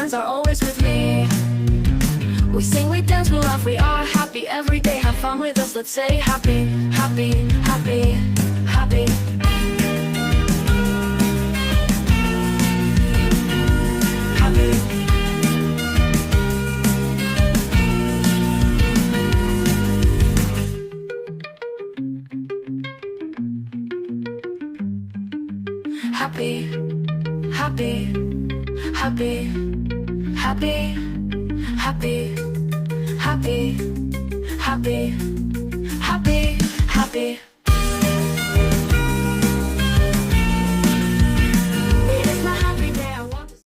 friends are always with me. We sing, we dance, we laugh, we are happy every day. Have fun with us, let's say happy, happy, happy, happy. Happy. Happy, happy, happy, happy, happy, happy, happy, happy, happy.